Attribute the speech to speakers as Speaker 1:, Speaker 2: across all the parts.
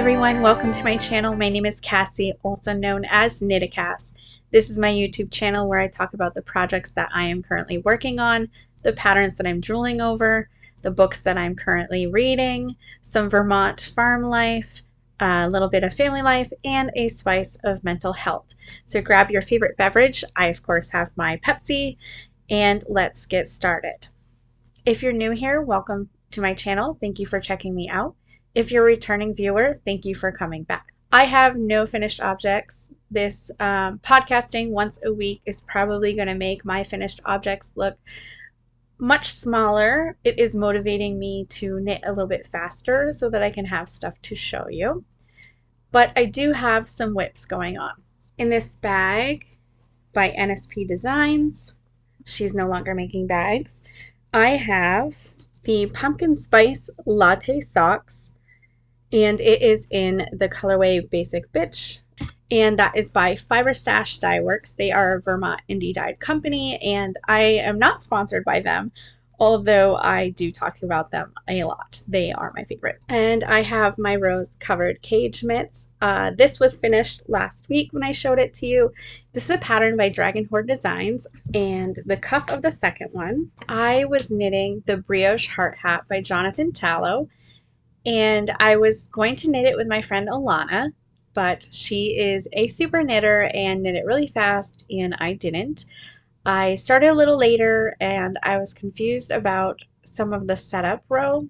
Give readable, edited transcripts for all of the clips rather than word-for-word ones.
Speaker 1: everyone, welcome to my channel. My name is Cassie, also known as KnittaCass. This is my YouTube channel where I talk about the projects that I am currently working on, the patterns that I'm drooling over, the books that I'm currently reading, some Vermont farm life, a little bit of family life, and a spice of mental health. So grab your favorite beverage. I of course have my Pepsi, and let's get started. If you're new here, welcome to my channel. Thank you for checking me out. If you're a returning viewer, thank you for coming back. I have no finished objects. This podcasting once a week is probably going to make my finished objects look much smaller. It is motivating me to knit a little bit faster so that I can have stuff to show you. But I do have some whips going on. In this bag by NSP Designs, she's no longer making bags, I have the pumpkin spice latte socks, and it is in the colorway Basic Bitch, and that is by Fiber Stash Dye Works. They are a Vermont indie dyed company, and I am not sponsored by them, although I do talk about them a lot. They are my favorite. And I have my rose covered cage mitts. This was finished last week when I showed it to you. This is a pattern by Dragon Horde Designs, and the cuff of the second one, I was knitting the brioche heart hat by Jonathan Tallow, and I was going to knit it with my friend Alana, but she is a super knitter and knit it really fast, and I didn't. I started a little later and I was confused about some of the setup row,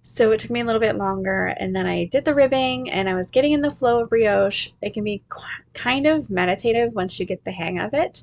Speaker 1: so it took me a little bit longer, and then I did the ribbing and I was getting in the flow of brioche. It can be kind of meditative once you get the hang of it.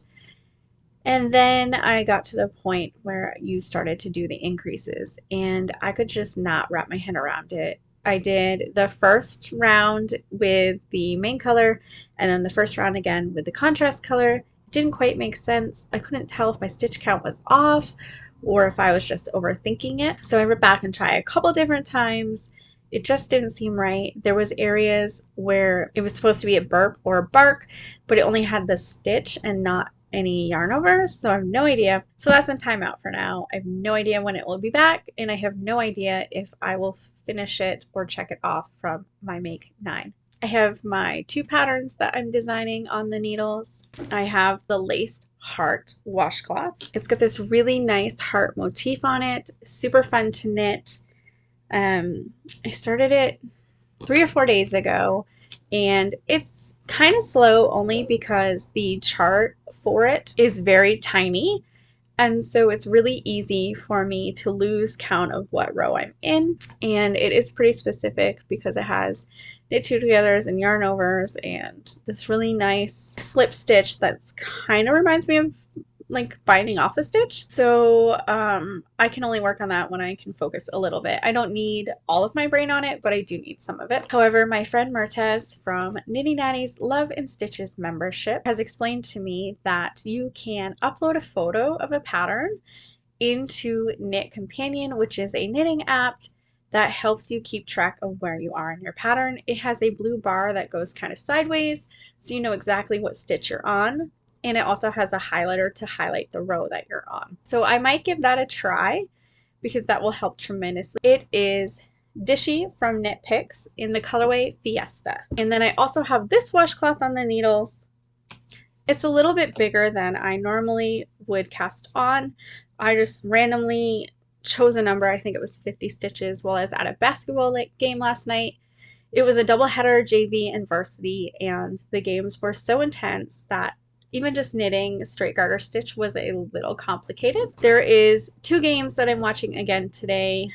Speaker 1: And then I got to the point where you started to do the increases, and I could just not wrap my head around it. I did the first round with the main color, and then the first round again with the contrast color. It didn't quite make sense. I couldn't tell if my stitch count was off or if I was just overthinking it. So I went back and tried a couple different times. It just didn't seem right. There was areas where it was supposed to be a burp or a bark, but it only had the stitch and not any yarn over, so I have no idea. So that's in timeout for now. I have no idea when it will be back, and I have no idea if I will finish it or check it off from my Make 9. I have my two patterns that I'm designing on the needles. I have the laced heart washcloth. It's got this really nice heart motif on it, super fun to knit. I started it 3 or 4 days ago, and it's kind of slow only because the chart for it is very tiny, and so it's really easy for me to lose count of what row I'm in. And it is pretty specific because it has knit two togethers and yarn overs and this really nice slip stitch that's kind of reminds me of like binding off a stitch. So I can only work on that when I can focus a little bit. I don't need all of my brain on it, but I do need some of it. However, my friend Mertez from Knitty Natty's Love and Stitches membership has explained to me that you can upload a photo of a pattern into Knit Companion, which is a knitting app that helps you keep track of where you are in your pattern. It has a blue bar that goes kind of sideways, so you know exactly what stitch you're on. And it also has a highlighter to highlight the row that you're on. So I might give that a try because that will help tremendously. It is Dishy from Knit Picks in the colorway Fiesta. And then I also have this washcloth on the needles. It's a little bit bigger than I normally would cast on. I just randomly chose a number. I think it was 50 stitches while I was at a basketball game last night. It was a double header JV and varsity, and the games were so intense that even just knitting straight garter stitch was a little complicated. There is 2 games that I'm watching again today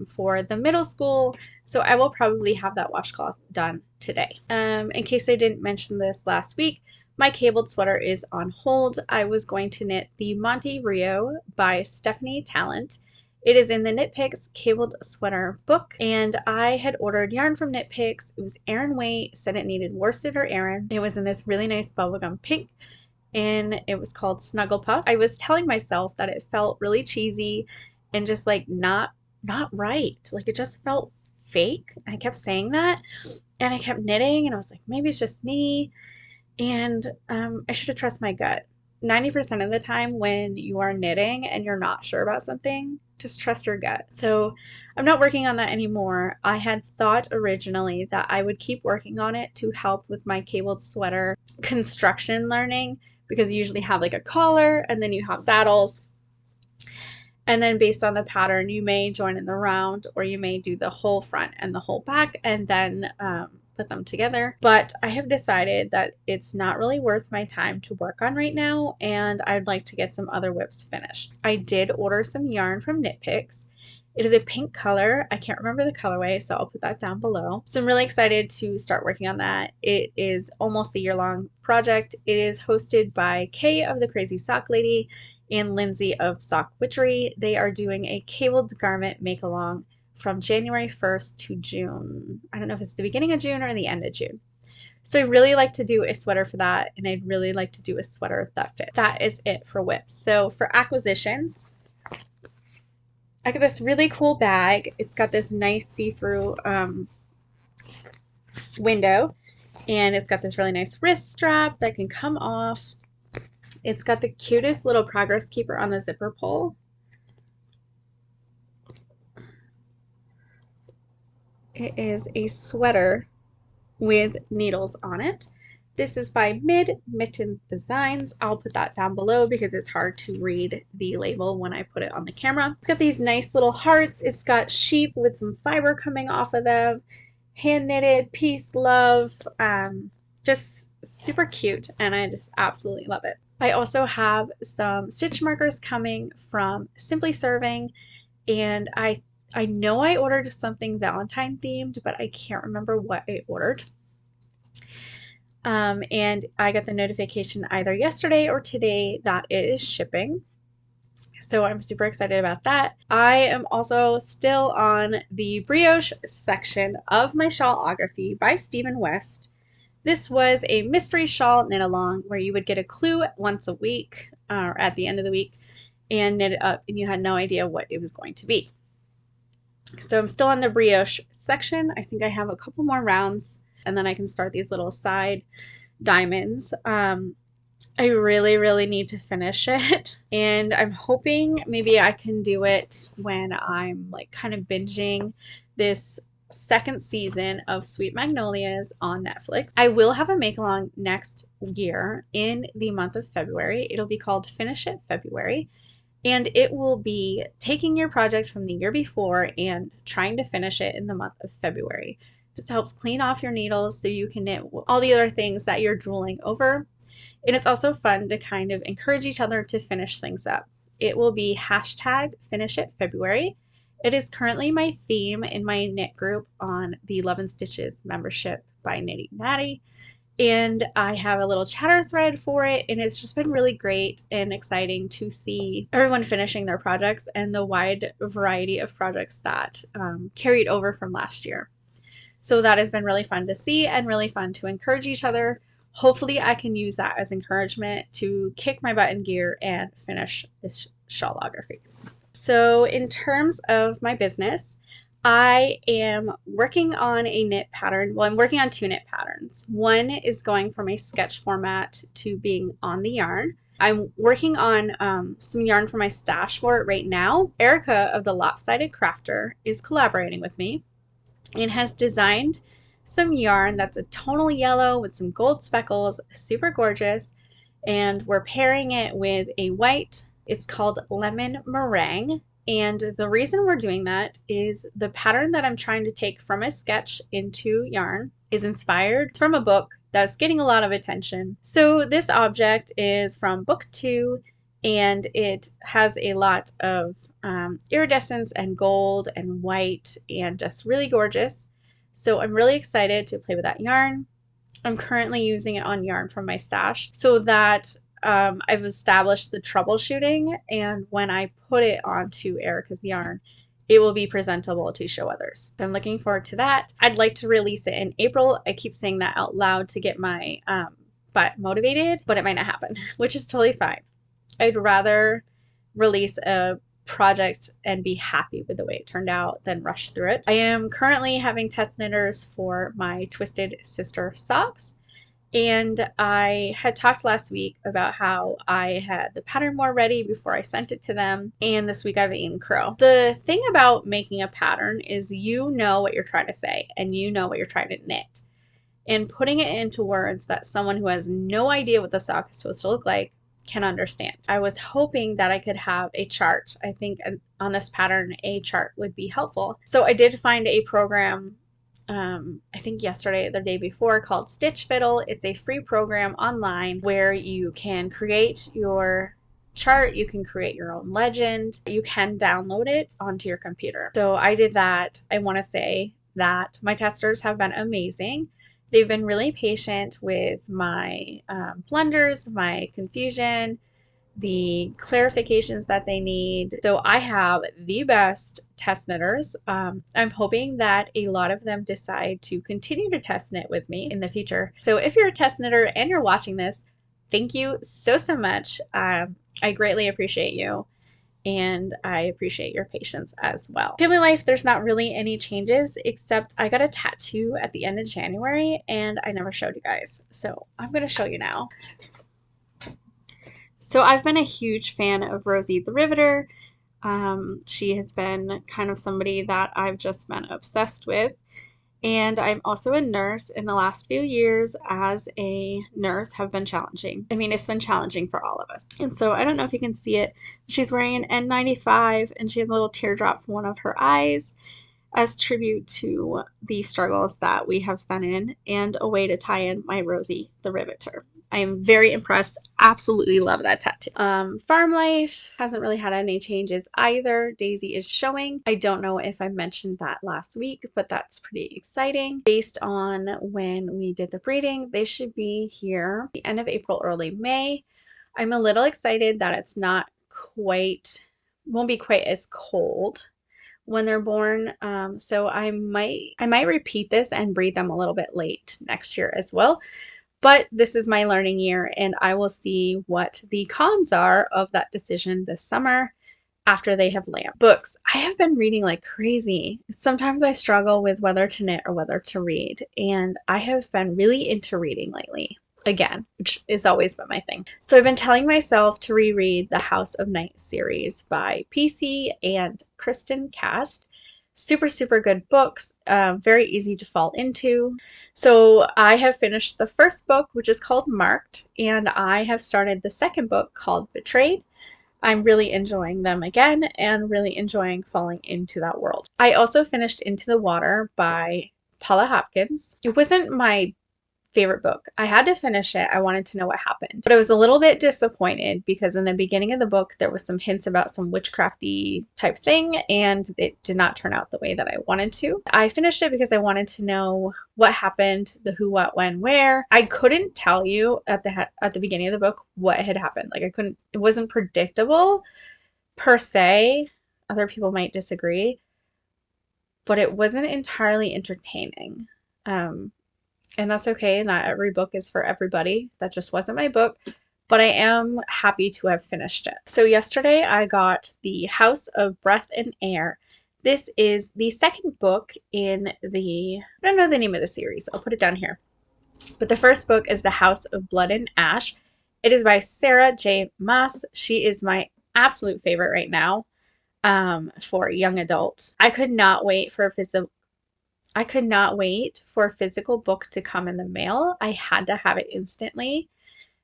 Speaker 1: for the middle school, so I will probably have that washcloth done today. In case I didn't mention this last week, my cabled sweater is on hold. I was going to knit the Monte Rio by Stephanie Talent. It is in the Knit Picks cabled sweater book, and I had ordered yarn from Knit Picks. It was Aran Weight, said it needed worsted or Aran. It was in this really nice bubblegum pink, and it was called Snuggle Puff. I was telling myself that it felt really cheesy and just like not right. Like it just felt fake. I kept saying that, and I kept knitting, and I was like, maybe it's just me, and I should have trusted my gut. 90% of the time when you are knitting and you're not sure about something, just trust your gut. So I'm not working on that anymore. I had thought originally that I would keep working on it to help with my cabled sweater construction learning, because you usually have like a collar and then you have saddles. And then based on the pattern, you may join in the round, or you may do the whole front and the whole back and then put them together. But I have decided that it's not really worth my time to work on right now, and I'd like to get some other whips finished. I did order some yarn from KnitPicks. It is a pink color. I can't remember the colorway, so I'll put that down below. So I'm really excited to start working on that. It is almost a year-long project. It is hosted by Kay of the Crazy Sock Lady and Lindsay of Sock Witchery. They are doing a cabled garment make-along from January 1st to June. I don't know if it's the beginning of June or the end of June. So I really like to do a sweater for that, and I'd really like to do a sweater that fits. That is it for whips. So for acquisitions, I got this really cool bag. It's got this nice see-through window, and it's got this really nice wrist strap that can come off. It's got the cutest little progress keeper on the zipper pull. It is a sweater with needles on it. This is by Mitten Designs. I'll put that down below because it's hard to read the label when I put it on the camera. It's got these nice little hearts. It's got sheep with some fiber coming off of them. Hand knitted, peace, love. Just super cute, and I just absolutely love it. I also have some stitch markers coming from Simply Serving, and I know I ordered something Valentine themed, but I can't remember what I ordered. And I got the notification either yesterday or today that it is shipping. So I'm super excited about that. I am also still on the brioche section of my shawlography by Stephen West. This was a mystery shawl knit along where you would get a clue once a week or at the end of the week and knit it up, and you had no idea what it was going to be. So I'm still on the brioche section. I think I have a couple more rounds and then I can start these little side diamonds. I really need to finish it, and I'm hoping maybe I can do it when I'm like kind of binging this second season of Sweet Magnolias on Netflix. I will have a make along next year in the month of February. It'll be called Finish It February, and it will be taking your project from the year before and trying to finish it in the month of February. This helps clean off your needles so you can knit all the other things that you're drooling over. And it's also fun to kind of encourage each other to finish things up. It will be hashtag Finish It February. It is currently my theme in my knit group on the Love and Stitches membership by Knitty Natty. And I have a little chatter thread for it, and it's just been really great and exciting to see everyone finishing their projects and the wide variety of projects that carried over from last year. So that has been really fun to see and really fun to encourage each other. Hopefully I can use that as encouragement to kick my butt in gear and finish this shawlography. So in terms of my business, I am working on a knit pattern. Well, I'm working on two knit patterns. One is going from a sketch format to being on the yarn. I'm working on some yarn for my stash for it right now. Erica of the Lopsided Crafter is collaborating with me and has designed some yarn that's a tonal yellow with some gold speckles, super gorgeous, and we're pairing it with a white. It's called Lemon Meringue, and the reason we're doing that is the pattern that I'm trying to take from a sketch into yarn is inspired from a book that's getting a lot of attention. So this object is from book 2, and it has a lot of iridescence and gold and white and just really gorgeous. So I'm really excited to play with that yarn. I'm currently using it on yarn from my stash so that I've established the troubleshooting, and when I put it onto Erica's yarn, it will be presentable to show others. So I'm looking forward to that. I'd like to release it in April. I keep saying that out loud to get my butt motivated, but it might not happen, which is totally fine. I'd rather release a project and be happy with the way it turned out than rush through it. I am currently having test knitters for my Twisted Sister socks, And I had talked last week about how I had the pattern more ready before I sent it to them. And this week I've eaten crow. The thing about making a pattern is you know what you're trying to say and you know what you're trying to knit. And putting it into words that someone who has no idea what the sock is supposed to look like can understand. I was hoping that I could have a chart. I think on this pattern, a chart would be helpful. So I did find a program, I think yesterday or the day before, called Stitch Fiddle. It's a free program online where you can create your chart, you can create your own legend, you can download it onto your computer. So I did that. I want to say that my testers have been amazing. They've been really patient with my blunders, my confusion, the clarifications that they need. So I have the best test knitters. I'm hoping that a lot of them decide to continue to test knit with me in the future. So if you're a test knitter and you're watching this, thank you so much. I greatly appreciate you. And I appreciate your patience as well. Family life, there's not really any changes, except I got a tattoo at the end of January and I never showed you guys. So I'm going to show you now. So I've been a huge fan of Rosie the Riveter. She has been kind of somebody that I've just been obsessed with. And I'm also a nurse. In the last few years as a nurse have been challenging. I mean, it's been challenging for all of us. And so I don't know if you can see it. She's wearing an N95 and she has a little teardrop from one of her eyes as tribute to the struggles that we have been in and a way to tie in my Rosie the Riveter. I am very impressed. Absolutely love that tattoo. Farm life hasn't really had any changes either. Daisy is showing. I don't know if I mentioned that last week, but that's pretty exciting. Based on when we did the breeding, they should be here the end of April, early May. I'm a little excited that it's not quite, won't be quite as cold when they're born. So I might repeat this and breed them a little bit late next year as well. But this is my learning year and I will see what the cons are of that decision this summer after they have lamb. Books. I have been reading like crazy. Sometimes I struggle with whether to knit or whether to read, and I have been really into reading lately. Again, which has always been my thing. So I've been telling myself to reread the House of Night series by PC and Kristen Cast. Super, super good books, very easy to fall into. So I have finished the first book, which is called Marked, and I have started the second book called Betrayed. I'm really enjoying them again and really enjoying falling into that world. I also finished Into the Water by Paula Hopkins. It wasn't my favorite book. I had to finish it. I wanted to know what happened. But I was a little bit disappointed because in the beginning of the book, there was some hints about some witchcrafty type thing, and it did not turn out the way that I wanted to. I finished it because I wanted to know what happened, the who, what, when, where. I couldn't tell you at the beginning of the book what had happened. Like it wasn't predictable per se. Other people might disagree, but it wasn't entirely entertaining. And that's okay. Not every book is for everybody. That just wasn't my book, but I am happy to have finished it. So yesterday I got The House of Breath and Air. This is the second book in the, I don't know the name of the series. I'll put it down here. But the first book is The House of Blood and Ash. It is by Sarah J. Maas. She is my absolute favorite right now for young adults. I could not wait for a physical book to come in the mail. I had to have it instantly.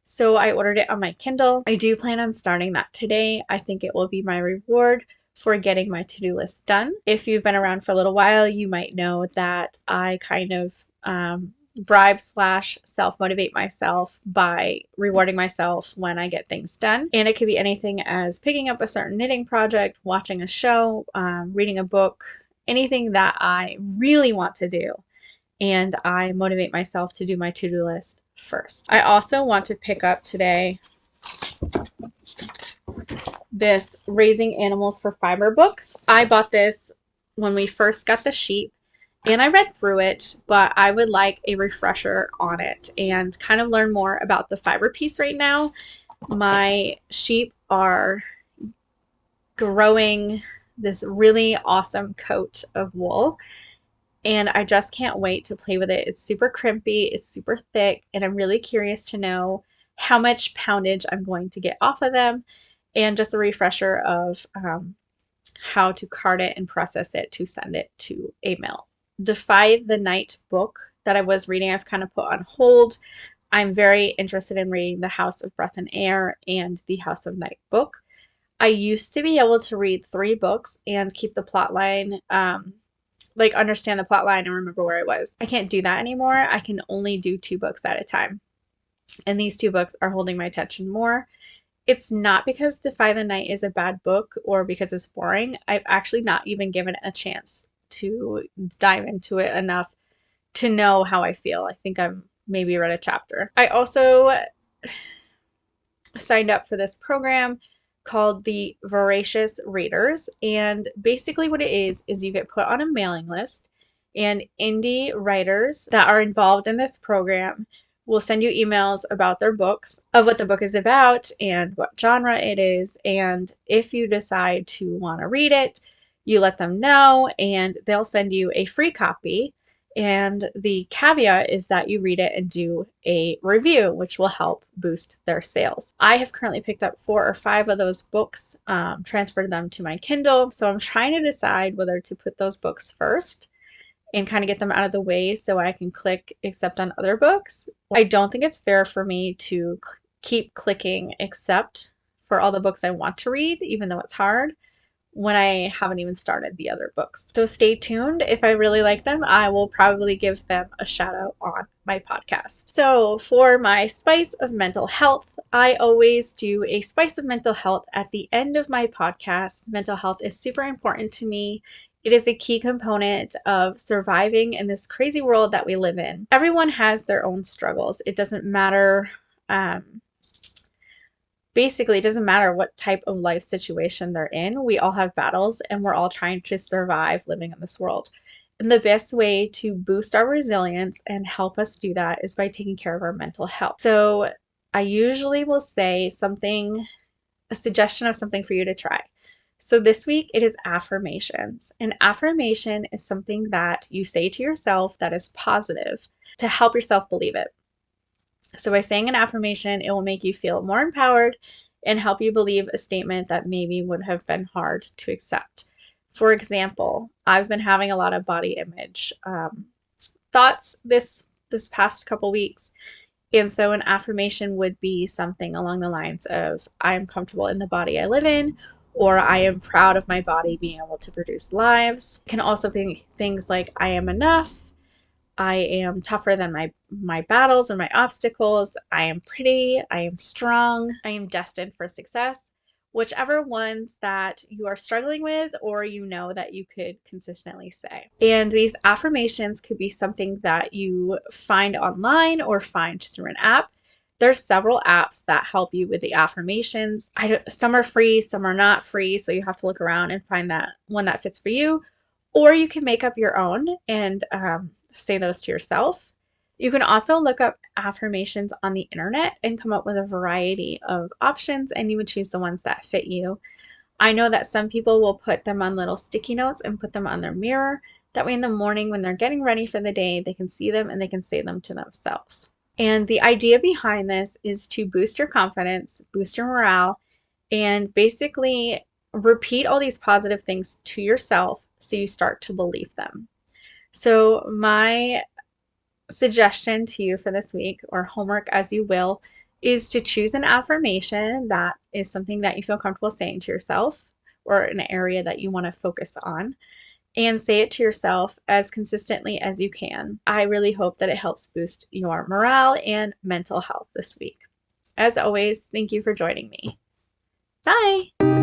Speaker 1: So I ordered it on my Kindle. I do plan on starting that today. I think it will be my reward for getting my to-do list done. If you've been around for a little while, you might know that I kind of bribe / self-motivate myself by rewarding myself when I get things done. And it could be anything as picking up a certain knitting project, watching a show, reading a book, anything that I really want to do, and I motivate myself to do my to-do list first. I also want to pick up today this Raising Animals for Fiber book. I bought this when we first got the sheep and I read through it, but I would like a refresher on it and kind of learn more about the fiber piece right now. My sheep are growing this really awesome coat of wool, and I just can't wait to play with it. It's super crimpy, it's super thick, and I'm really curious to know how much poundage I'm going to get off of them, and just a refresher of how to card it and process it to send it to a mill. Defy the Night book that I was reading, I've kind of put on hold. I'm very interested in reading the House of Breath and Air and the House of Night book. I used to be able to read 3 books and keep the plot line, like understand the plot line and remember where I was. I can't do that anymore. I can only do 2 books at a time. And these 2 books are holding my attention more. It's not because Defy the Night is a bad book or because it's boring. I've actually not even given it a chance to dive into it enough to know how I feel. I think I'm maybe read a chapter. I also signed up for this program called the Voracious Readers, and basically what it is you get put on a mailing list, and indie writers that are involved in this program will send you emails about their books, of what the book is about and what genre it is, and if you decide to want to read it, you let them know and they'll send you a free copy. And the caveat is that you read it and do a review, which will help boost their sales. I have currently picked up 4 or 5 of those books, transferred them to my Kindle. So I'm trying to decide whether to put those books first and kind of get them out of the way so I can click accept on other books. I don't think it's fair for me to keep clicking accept for all the books I want to read, even though it's hard, when I haven't even started the other books. So stay tuned. If I really like them, I will probably give them a shout out on my podcast. So for my spice of mental health, I always do a spice of mental health at the end of my podcast. Mental health is super important to me. It is a key component of surviving in this crazy world that we live in. Everyone has their own struggles. It doesn't matter basically, it doesn't matter what type of life situation they're in. We all have battles and we're all trying to survive living in this world. And the best way to boost our resilience and help us do that is by taking care of our mental health. So I usually will say something, a suggestion of something for you to try. So this week it is affirmations. An affirmation is something that you say to yourself that is positive to help yourself believe it. So by saying an affirmation, it will make you feel more empowered and help you believe a statement that maybe would have been hard to accept. For example, I've been having a lot of body image thoughts this past couple weeks. And so an affirmation would be something along the lines of, I am comfortable in the body I live in, or I am proud of my body being able to produce lives. It can also be things like, I am enough. I am tougher than my battles and my obstacles. I am pretty. I am strong. I am destined for success. Whichever ones that you are struggling with or you know that you could consistently say. And these affirmations could be something that you find online or find through an app. There's several apps that help you with the affirmations. Some are free, some are not free, so you have to look around and find that one that fits for you. Or you can make up your own and say those to yourself. You can also look up affirmations on the internet and come up with a variety of options, and you would choose the ones that fit you. I know that some people will put them on little sticky notes and put them on their mirror. That way in the morning when they're getting ready for the day, they can see them and they can say them to themselves. And the idea behind this is to boost your confidence, boost your morale, and basically repeat all these positive things to yourself so you start to believe them. So my suggestion to you for this week, or homework as you will, is to choose an affirmation that is something that you feel comfortable saying to yourself or an area that you want to focus on, and say it to yourself as consistently as you can. I really hope that it helps boost your morale and mental health this week. As always, thank you for joining me. Bye!